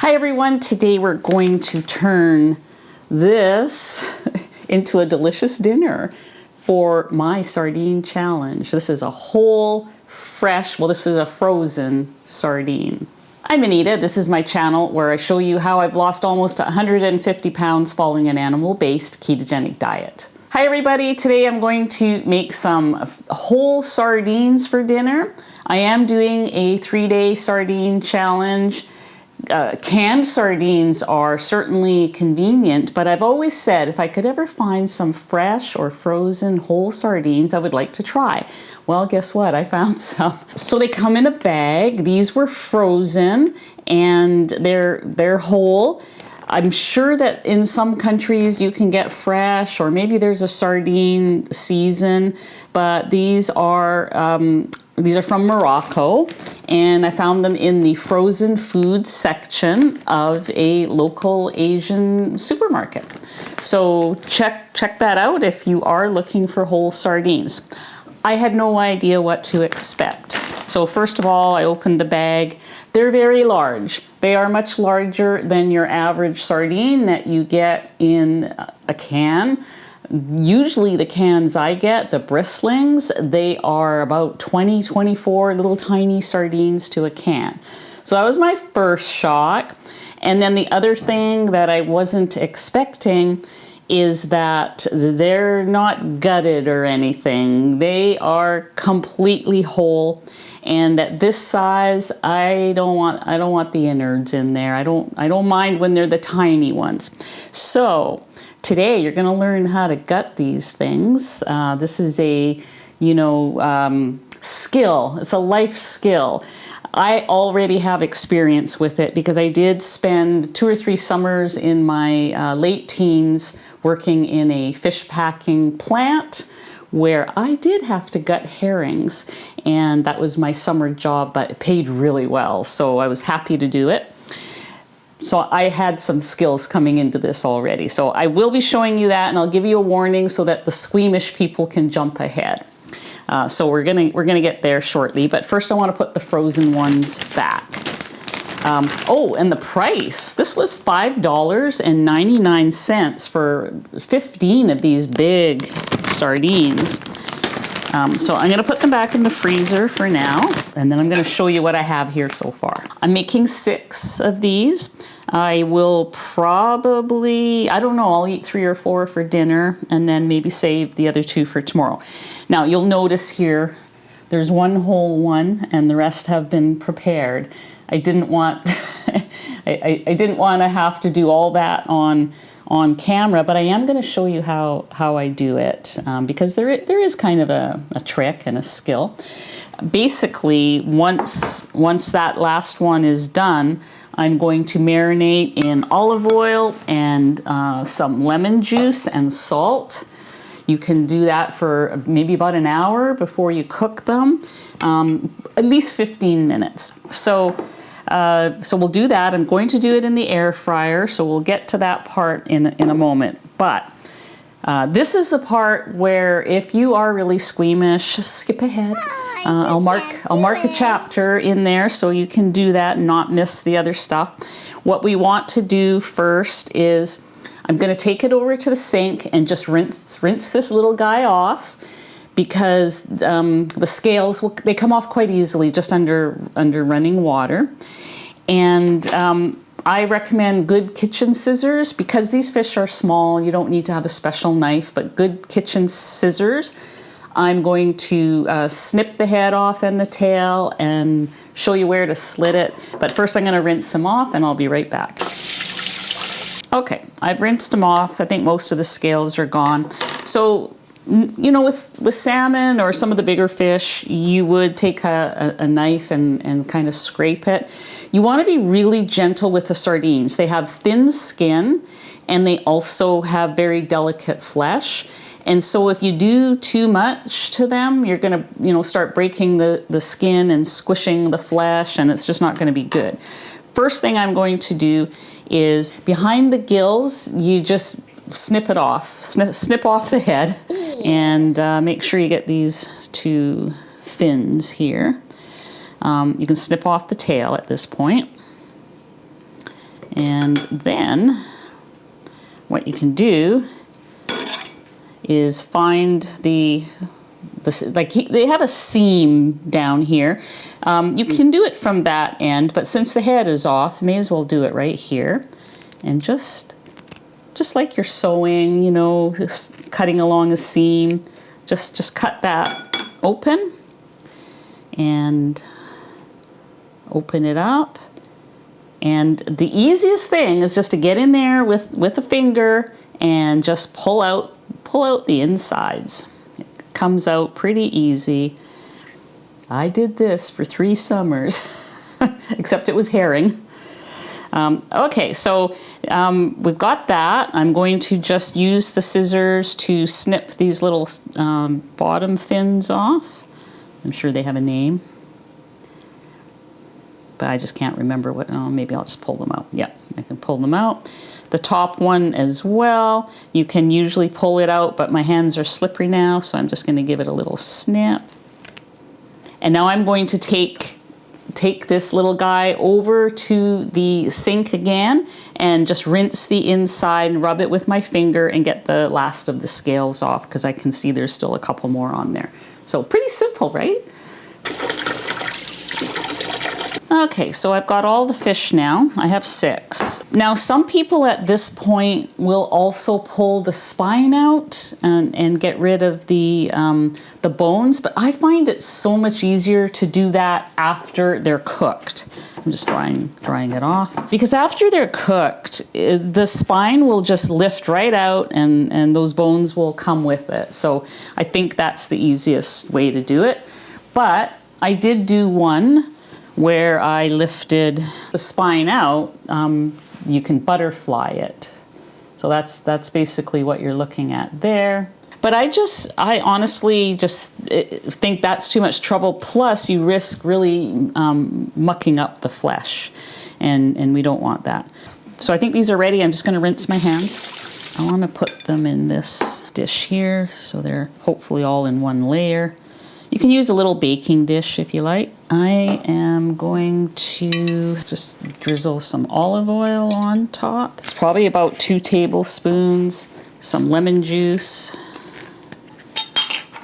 Hi everyone, today we're going to turn this into a delicious dinner for my sardine challenge. This is a whole, fresh, well this is a frozen sardine. I'm Anita, this is my channel where I show you how I've lost almost 150 pounds following an animal-based ketogenic diet. Hi everybody, today I'm going to make some whole sardines for dinner. I am doing a 3-day sardine challenge. Canned sardines are certainly convenient, but I've always said if I could ever find some fresh or frozen whole sardines, I would like to try. Well, guess what? I found some. So they come in a bag. These were frozen and they're whole. I'm sure that in some countries you can get fresh, or maybe there's a sardine season, but these are from Morocco, and I found them in the frozen food section of a local Asian supermarket. So check that out if you are looking for whole sardines. I had no idea what to expect. So first of all, I opened the bag. They're very large. They are much larger than your average sardine that you get in a can. Usually the cans I get, the bristlings, they are about 20, 24 little tiny sardines to a can. So that was my first shock. And then the other thing that I wasn't expecting is that they're not gutted or anything. They are completely whole. And at this size, I don't want the innards in there. I don't mind when they're the tiny ones. So today you're going to learn how to gut these things. This is a, skill. It's a life skill. I already have experience with it because I did spend 2 or 3 summers in my late teens working in a fish packing plant where I did have to gut herrings, and that was my summer job, but it paid really well, so I was happy to do it. So I had some skills coming into this already. So I will be showing you that, and I'll give you a warning so that the squeamish people can jump ahead. So we're gonna get there shortly, but first I want to put the frozen ones back. Oh, and the price. This was $5.99 for 15 of these big sardines. So I'm gonna put them back in the freezer for now, and then I'm gonna show you what I have here so far. I'm making 6 of these. I will probably, I don't know, I'll eat 3 or 4 for dinner and then maybe save the other 2 for tomorrow. Now you'll notice here, there's one whole one and the rest have been prepared. I didn't want, I didn't want to have to do all that on camera, but I am going to show you how I do it because there is kind of a trick and a skill. Basically, once that last one is done, I'm going to marinate in olive oil and some lemon juice and salt. You can do that for maybe about an hour before you cook them, at least 15 minutes. So we'll do that. I'm going to do it in the air fryer, so we'll get to that part in a moment. But this is the part where if you are really squeamish, skip ahead. I'll mark a chapter in there so you can do that and not miss the other stuff. What we want to do first is I'm going to take it over to the sink and just rinse this little guy off, because the scales they come off quite easily just under running water. And I recommend good kitchen scissors because these fish are small. You don't need to have a special knife, but good kitchen scissors. I'm going to snip the head off and the tail and show you where to slit it. But first I'm going to rinse them off and I'll be right back. Okay, I've rinsed them off. I think most of the scales are gone. So, with salmon or some of the bigger fish, you would take a knife and kind of scrape it. You want to be really gentle with the sardines. They have thin skin and they also have very delicate flesh. And so if you do too much to them, you're going to, start breaking the skin and squishing the flesh, and it's just not going to be good. First thing I'm going to do is behind the gills, you just snip it off, snip off the head, and make sure you get these 2 fins here. You can snip off the tail at this point. And then what you can do is find they have a seam down here. You can do it from that end, but since the head is off, may as well do it right here. And just like you're sewing, you know, just cutting along a seam, just cut that open and open it up. And the easiest thing is just to get in there with a finger and just pull out the insides. It comes out pretty easy. I did this for 3 summers, except it was herring. Okay, so we've got that. I'm going to just use the scissors to snip these little bottom fins off. I'm sure they have a name, but I just can't remember what. Oh, maybe I'll just pull them out. Yeah, I can pull them out. The top one as well. You can usually pull it out, but my hands are slippery now, so I'm just going to give it a little snip. And now I'm going to take this little guy over to the sink again and just rinse the inside and rub it with my finger and get the last of the scales off, because I can see there's still a couple more on there. So pretty simple, right? Okay, so I've got all the fish now. I have 6. Now, some people at this point will also pull the spine out and get rid of the bones, but I find it so much easier to do that after they're cooked. I'm just drying it off. Because after they're cooked, the spine will just lift right out and those bones will come with it. So I think that's the easiest way to do it. But I did do one where I lifted the spine out. You can butterfly it. So that's basically what you're looking at there. But I honestly just think that's too much trouble. Plus you risk really mucking up the flesh, and we don't want that. So I think these are ready. I'm just gonna rinse my hands. I wanna put them in this dish here, so they're hopefully all in one layer. You can use a little baking dish if you like. I am going to just drizzle some olive oil on top. It's probably about 2 tablespoons, some lemon juice,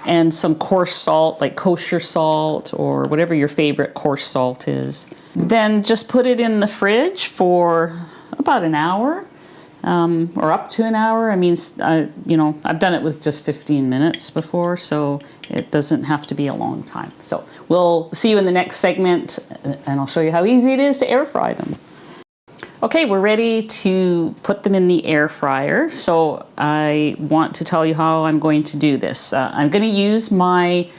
and some coarse salt, like kosher salt or whatever your favorite coarse salt is. Then just put it in the fridge for about an hour. Or up to an hour. I mean, you know, I've done it with just 15 minutes before, so it doesn't have to be a long time. So we'll see you in the next segment, and I'll show you how easy it is to air fry them. Okay, we're ready to put them in the air fryer. So I want to tell you how I'm going to do this. I'm going to use my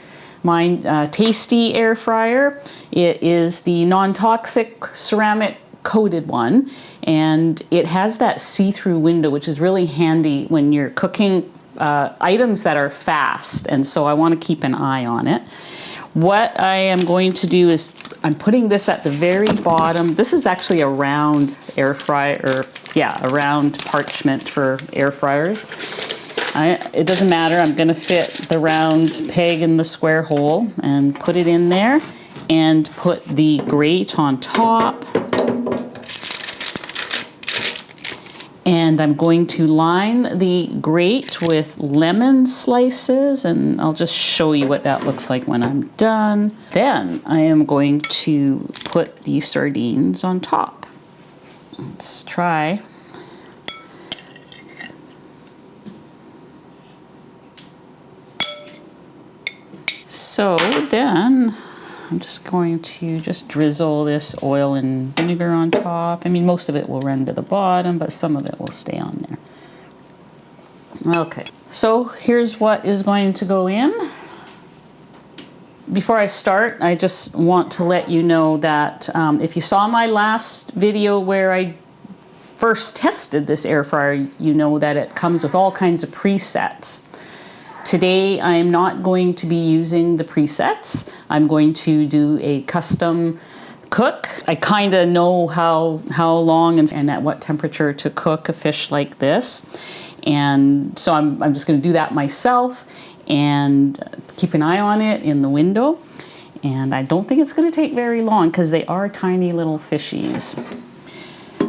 Tastee Airfryer. It is the non-toxic ceramic coated one, and it has that see-through window, which is really handy when you're cooking items that are fast, and so I want to keep an eye on it. What I am going to do is I'm putting this at the very bottom. This is actually a round air fryer, or yeah, a round parchment for air fryers. It doesn't matter. I'm going to fit the round peg in the square hole and put it in there, and put the grate on top. And I'm going to line the grate with lemon slices, and I'll just show you what that looks like when I'm done. Then I am going to put the sardines on top. Let's try. So then I'm just going to drizzle this oil and vinegar on top. I mean, most of it will run to the bottom, but some of it will stay on there. Okay, so here's what is going to go in. Before I start, I just want to let you know that if you saw my last video where I first tested this air fryer, you know that it comes with all kinds of presets. Today, I'm not going to be using the presets. I'm going to do a custom cook. I kind of know how long and at what temperature to cook a fish like this. And so I'm just going to do that myself and keep an eye on it in the window. And I don't think it's going to take very long because they are tiny little fishies.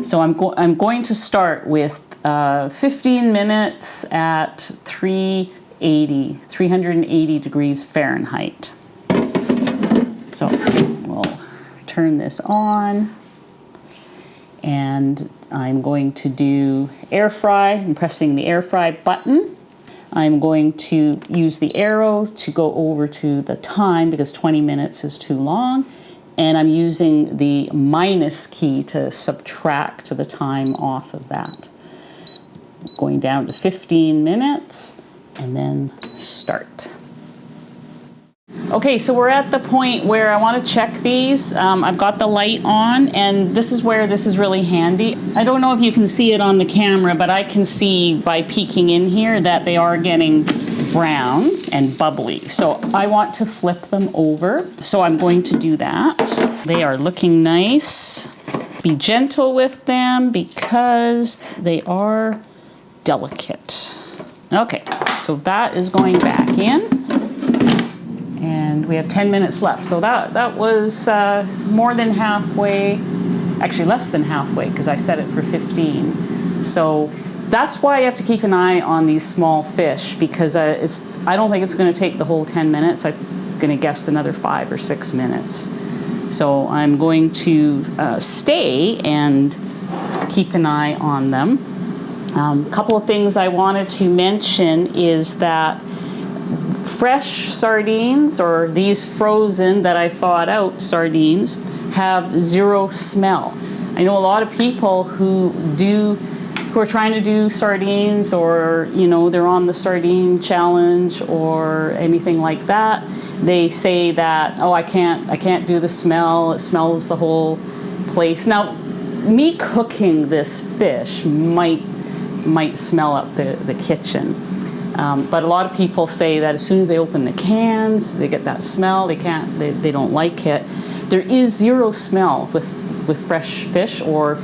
So I'm going to start with 15 minutes at 380 degrees Fahrenheit. So we'll turn this on, and I'm going to do air fry. I'm pressing the air fry button. I'm going to use the arrow to go over to the time because 20 minutes is too long. And I'm using the minus key to subtract the time off of that. Going down to 15 minutes and then start. Okay, so we're at the point where I want to check these. I've got the light on, and this is where this is really handy. I don't know if you can see it on the camera, but I can see by peeking in here that they are getting brown and bubbly. So I want to flip them over. So I'm going to do that. They are looking nice. Be gentle with them because they are delicate. Okay, so that is going back in. And we have 10 minutes left. So that was more than halfway, actually less than halfway because I set it for 15. So that's why you have to keep an eye on these small fish because I don't think it's going to take the whole 10 minutes. I'm going to guess another 5 or 6 minutes. So I'm going to stay and keep an eye on them. A couple of things I wanted to mention is that fresh sardines, or these frozen that I thawed out sardines, have zero smell. I know a lot of people who are trying to do sardines, or they're on the sardine challenge or anything like that. They say that, oh, I can't do the smell. It smells the whole place. Now, me cooking this fish might smell up the kitchen. But a lot of people say that as soon as they open the cans, they get that smell. They don't like it. There is zero smell with fresh fish or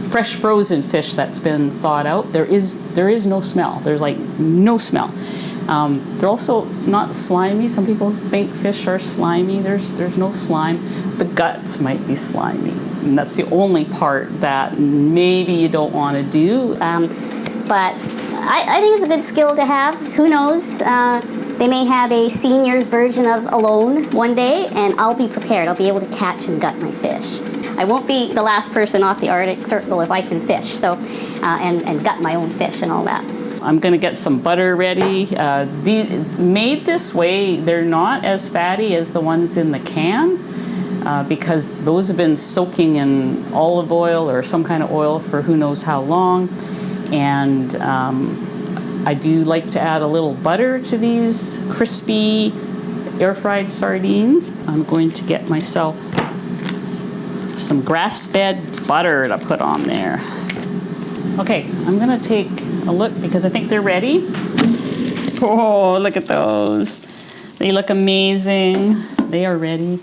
fresh frozen fish that's been thawed out. There is no smell. There's like no smell. They're also not slimy. Some people think fish are slimy. There's no slime. The guts might be slimy, and that's the only part that maybe you don't want to do. But I think it's a good skill to have. Who knows? They may have a senior's version of Alone one day, and I'll be prepared. I'll be able to catch and gut my fish. I won't be the last person off the Arctic Circle if I can fish, so and gut my own fish and all that. I'm going to get some butter ready. Made this way, they're not as fatty as the ones in the can because those have been soaking in olive oil or some kind of oil for who knows how long. And I do like to add a little butter to these crispy air-fried sardines. I'm going to get myself some grass-fed butter to put on there. Okay, I'm gonna take a look because I think they're ready. Oh, look at those. They look amazing. They are ready.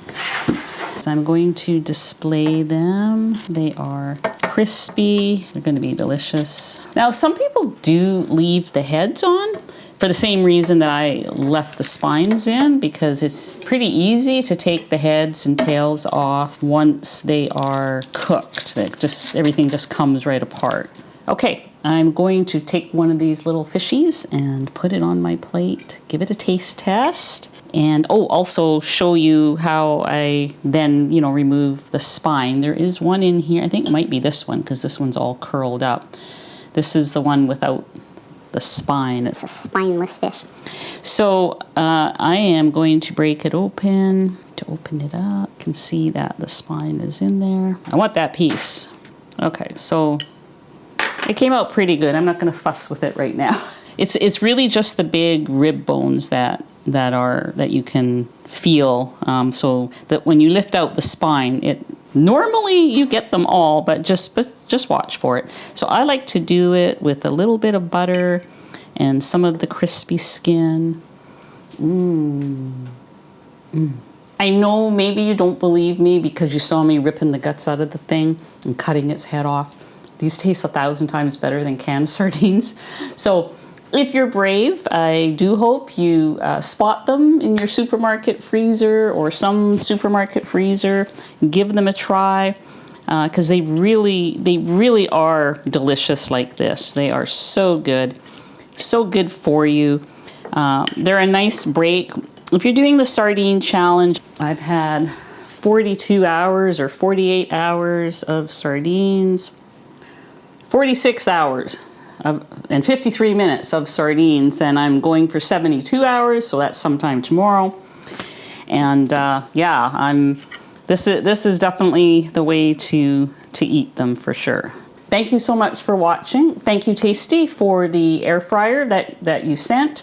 So I'm going to display them. They are crispy. They're going to be delicious. Now, some people do leave the heads on for the same reason that I left the spines in, because it's pretty easy to take the heads and tails off once they are cooked. Everything just comes right apart. Okay, I'm going to take one of these little fishies and put it on my plate, give it a taste test. And also show you how I then, remove the spine. There is one in here. I think it might be this one because this one's all curled up. This is the one without the spine. It's a spineless fish. So I am going to break it open. To open it up, you can see that the spine is in there. I want that piece. Okay, so it came out pretty good. I'm not going to fuss with it right now. It's really just the big rib bones that you can feel, so that when you lift out the spine, normally you get them all, but just watch for it. So I like to do it with a little bit of butter and some of the crispy skin. I know maybe you don't believe me because you saw me ripping the guts out of the thing and cutting its head off. These taste 1,000 times better than canned sardines. So if you're brave, I do hope you spot them in your supermarket freezer or some supermarket freezer. Give them a try. because they really are delicious like this. They are so good for you. They're a nice break. If you're doing the sardine challenge, I've had 42 hours or 48 hours of sardines, 46 hours and 53 minutes of sardines, and I'm going for 72 hours, so that's sometime tomorrow. And yeah, this is definitely the way to eat them for sure. Thank you so much for watching. Thank you, Tastee, for the air fryer that you sent.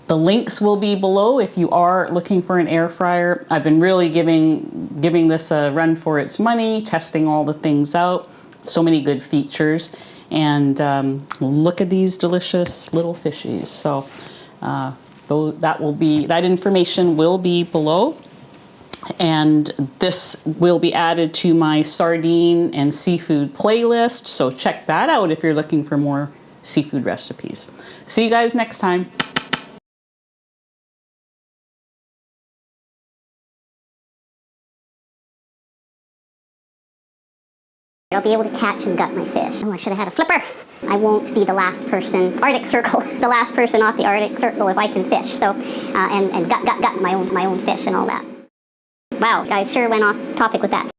The links will be below if you are looking for an air fryer. I've been really giving this a run for its money, testing all the things out. So many good features. And look at these delicious little fishies. So that information will be below. And this will be added to my sardine and seafood playlist. So check that out if you're looking for more seafood recipes. See you guys next time. I'll be able to catch and gut my fish. Oh, I should have had a flipper. I won't be the last person, Arctic Circle, the last person off the Arctic Circle if I can fish. So, and gut my own fish and all that. Wow, I sure went off topic with that.